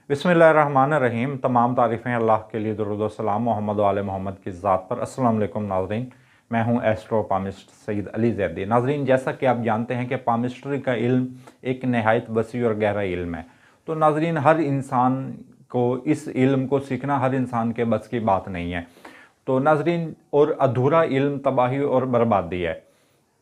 बिस्मिल्लाहिर्रहमानिर्रहीम। तमाम तारीफ़ें अल्लाह के लिए, दुरूद व सलाम मोहम्मद व आले मोहम्मद की ज़ात पर। अस्सलाम वालेकुम नाज़रीन, मैं हूं एस्ट्रो पामिस्ट सईद अली ज़ैदी। नाज़रीन, जैसा कि आप जानते हैं कि पामिस्ट्री का इल्म एक नहायत वसी और गहरा इल्म है। तो नाज़रीन, हर इंसान को इस इल्म को सीखना हर इंसान के बस की बात नहीं है। तो नाज़रीन, और अधूरा इल्म तबाही और बर्बादी है।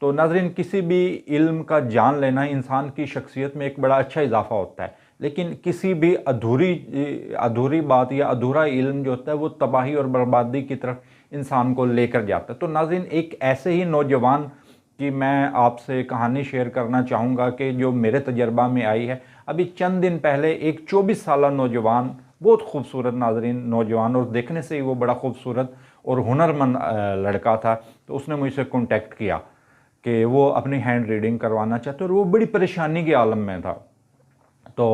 तो नाज़रीन, किसी भी इल्म का जान लेना इंसान की शख्सियत में एक बड़ा अच्छा इजाफा होता है, लेकिन किसी भी अधूरी बात या अधूरा इल्म जो होता है वो तबाही और बर्बादी की तरफ इंसान को लेकर जाता है। तो नाज़रीन, एक ऐसे ही नौजवान की मैं आपसे कहानी शेयर करना चाहूँगा कि जो मेरे तजर्बा में आई है। अभी चंद दिन पहले एक 24 साल नौजवान, बहुत खूबसूरत नाज़रीन नौजवान, और देखने से ही वो बड़ा खूबसूरत और हुनरमंद लड़का था। तो उसने मुझसे कॉन्टेक्ट किया कि वो अपनी हैंड रीडिंग करवाना चाहते और वो बड़ी परेशानी के आलम में था। तो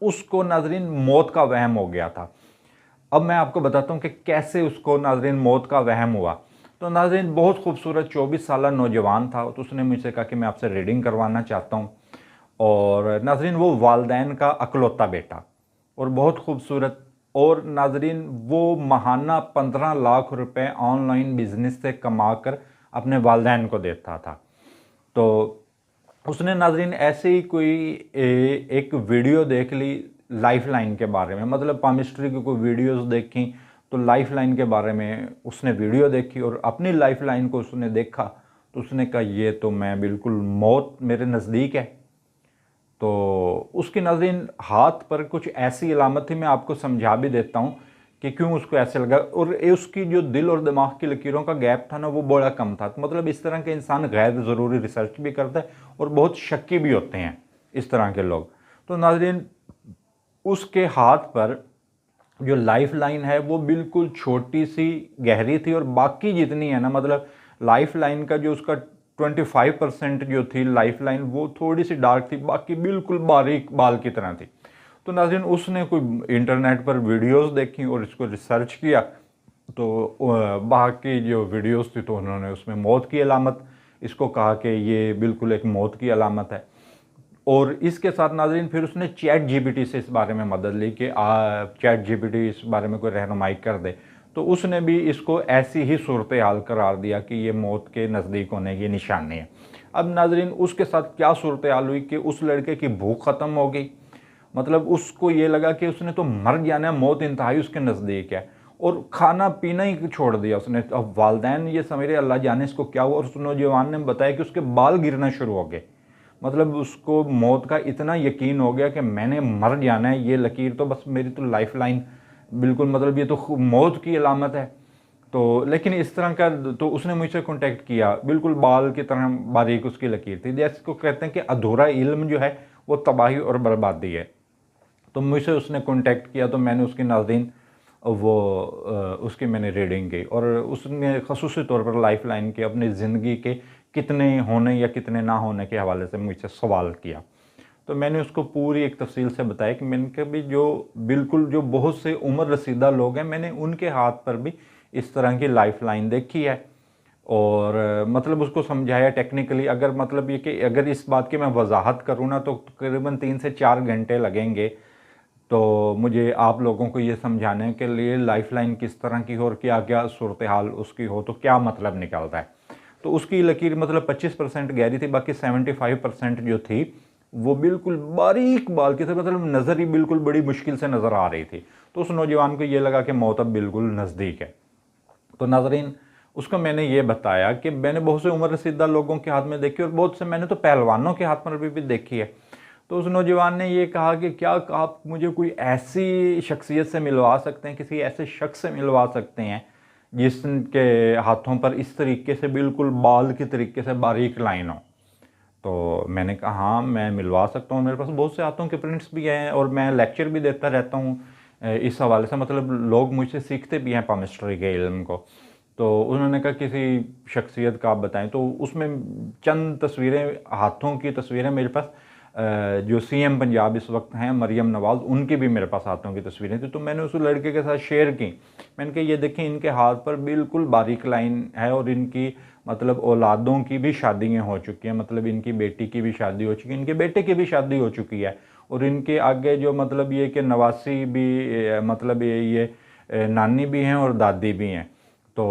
उसको नाज़रीन मौत का वहम हो गया था। अब मैं आपको बताता हूँ कि कैसे उसको नाज़रीन मौत का वहम हुआ। तो नाज़रीन, बहुत खूबसूरत 24 साल नौजवान था। तो उसने मुझसे कहा कि मैं आपसे रीडिंग करवाना चाहता हूँ। और नाज़रीन, वो वालदैन का अकलौता बेटा और बहुत खूबसूरत। और नाज़रीन, वो माहाना 15 लाख रुपए ऑनलाइन बिजनेस से कमा कर अपने वालदैन को देता था। तो उसने नाज़रीन ऐसे ही कोई एक वीडियो देख ली लाइफ लाइन के बारे में, मतलब पामिस्ट्री की कोई वीडियोस देखी। तो लाइफ लाइन के बारे में उसने वीडियो देखी और अपनी लाइफ लाइन को उसने देखा। तो उसने कहा, ये तो मैं बिल्कुल, मौत मेरे नज़दीक है। तो उसकी नाज़रीन हाथ पर कुछ ऐसी अलामत थी, मैं आपको समझा भी देता हूँ कि क्यों उसको ऐसे लगा। और उसकी जो दिल और दिमाग की लकीरों का गैप था ना, वो बड़ा कम था। तो मतलब इस तरह के इंसान गैर ज़रूरी रिसर्च भी करता है और बहुत शक्की भी होते हैं इस तरह के लोग। तो नाज़रीन, उसके हाथ पर जो लाइफ लाइन है वो बिल्कुल छोटी सी गहरी थी, और बाकी जितनी है ना, मतलब लाइफ लाइन का जो उसका 25% जो थी लाइफ लाइन, वो थोड़ी सी डार्क थी, बाकी बिल्कुल बारीक बाल की तरह थी। तो नाज़रीन, उसने कोई इंटरनेट पर वीडियोस देखी और इसको रिसर्च किया। तो बाकी जो वीडियोस थी, तो उन्होंने उसमें मौत की अलामत इसको कहा कि ये बिल्कुल एक मौत की अलामत है। और इसके साथ नाज़रीन, फिर उसने चैट जीपीटी से इस बारे में मदद ली कि चैट जीपीटी इस बारे में कोई रहनुमाई कर दे। तो उसने भी इसको ऐसी ही सूरत हाल करार दिया कि ये मौत के नज़दीक होने की निशानी है। अब नाज़रीन, उसके साथ क्या सूरत हाल हुई कि उस लड़के की भूख ख़त्म हो गई। मतलब उसको ये लगा कि उसने तो मर जाना है, मौत इंतहाई उसके नज़दीक है, और खाना पीना ही छोड़ दिया उसने। अब वालदैन ये समझ रहे अल्लाह जाने इसको क्या हुआ। और उस नौजवान ने बताया कि उसके बाल गिरना शुरू हो गए। मतलब उसको मौत का इतना यकीन हो गया कि मैंने मर जाना है, ये लकीर तो बस मेरी तो लाइफ लाइन बिल्कुल, मतलब ये तो मौत की अलामत है। तो लेकिन इस तरह का, तो उसने मुझसे कांटेक्ट किया, बिल्कुल बाल की तरह बारीक उसकी लकीर थी। जैसे को कहते हैं कि अधूरा इल्म जो है वो तबाही और बर्बादी है। तो मुझसे उसने कांटेक्ट किया, तो मैंने उसकी नाज़रीन वो उसकी मैंने रीडिंग की, और उसने खसूसी तौर पर लाइफ लाइन के अपनी ज़िंदगी के कितने होने या कितने ना होने के हवाले से मुझसे सवाल किया। तो मैंने उसको पूरी एक तफसील से बताया कि मैंने कहा भी जो बिल्कुल जो बहुत से उम्र रसीदा लोग हैं, मैंने उनके हाथ पर भी इस तरह की लाइफ लाइन देखी है। और मतलब उसको समझाया टेक्निकली। अगर मतलब ये कि अगर इस बात की मैं वजाहत करूँ ना, तो तकरीबन 3 से 4 घंटे लगेंगे। तो मुझे आप लोगों को ये समझाने के लिए लाइफ लाइन किस तरह की हो और क्या क्या सूरत हाल उसकी हो, तो क्या मतलब निकलता है। तो उसकी लकीर मतलब 25% गहरी थी, बाकी 75% जो थी वो बिल्कुल बारीक बाल की थी, मतलब नज़र ही बिल्कुल बड़ी मुश्किल से नज़र आ रही थी। तो उस नौजवान को ये लगा कि मौत अब बिल्कुल नज़दीक है। तो नाज़रीन, उसको मैंने ये बताया कि मैंने बहुत से उम्र रसीदा लोगों के हाथ में देखी, और बहुत से मैंने तो पहलवानों के हाथ में भी देखी है। तो उस नौजवान ने ये कहा कि क्या आप मुझे कोई ऐसी शख्सियत से मिलवा सकते हैं, किसी ऐसे शख्स से मिलवा सकते हैं जिसके हाथों पर इस तरीके से बिल्कुल बाल की तरीके से बारीक लाइन हो। तो मैंने कहा, हाँ मैं मिलवा सकता हूँ, मेरे पास बहुत से हाथों के प्रिंट्स भी हैं और मैं लेक्चर भी देता रहता हूँ इस हवाले से, मतलब लोग मुझसे सीखते भी हैं पामिस्ट्री के इल्म को। तो उन्होंने कहा किसी शख्सियत का आप बताएं। तो उसमें चंद तस्वीरें, हाथों की तस्वीरें मेरे पास, जो सीएम पंजाब इस वक्त हैं मरियम नवाज़, उनकी भी मेरे पास हाथों की तस्वीरें थी। तो मैंने उस लड़के के साथ शेयर की। मैंने कहा ये देखें, इनके हाथ पर बिल्कुल बारीक लाइन है, और इनकी मतलब औलादों की भी शादियाँ हो चुकी हैं, मतलब इनकी बेटी की भी शादी हो चुकी है, इनके बेटे की भी शादी हो चुकी है, और इनके आगे जो मतलब ये कि नवासी भी मतलब ये नानी भी हैं और दादी भी हैं। तो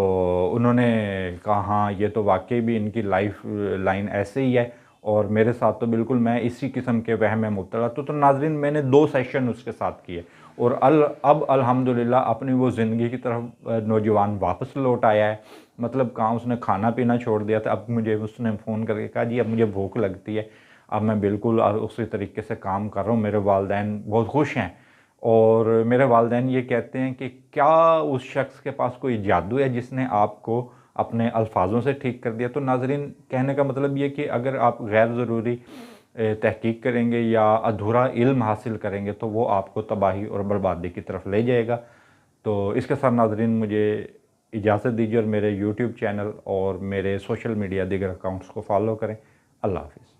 उन्होंने कहा हाँ ये तो वाकई भी इनकी लाइफ लाइन ऐसे ही है, और मेरे साथ तो बिल्कुल मैं इसी किस्म के वहम में मुब्तला। तो नाज़रीन मैंने 2 सेशन उसके साथ किए और अब अल्हम्दुलिल्लाह अपनी वो ज़िंदगी की तरफ नौजवान वापस लौट आया है। मतलब कहाँ उसने खाना पीना छोड़ दिया था, अब मुझे उसने फ़ोन करके कहा जी अब मुझे भूख लगती है, अब मैं बिल्कुल उसी तरीके से काम कर रहा हूँ। मेरे वालिदैन बहुत खुश हैं और मेरे वालिदैन ये कहते हैं कि क्या उस शख्स के पास कोई जादू है जिसने आपको अपने अल्फाजों से ठीक कर दिया। तो नाज़रीन कहने का मतलब ये कि अगर आप गैर ज़रूरी तहकीक करेंगे या अधूरा इल्म हासिल करेंगे तो वो आपको तबाही और बर्बादी की तरफ ले जाएगा। तो इसके साथ नाज़रीन मुझे इजाज़त दीजिए और मेरे यूट्यूब चैनल और मेरे सोशल मीडिया दीगर अकाउंट्स को फॉलो करें। अल्लाह हाफ़िज़।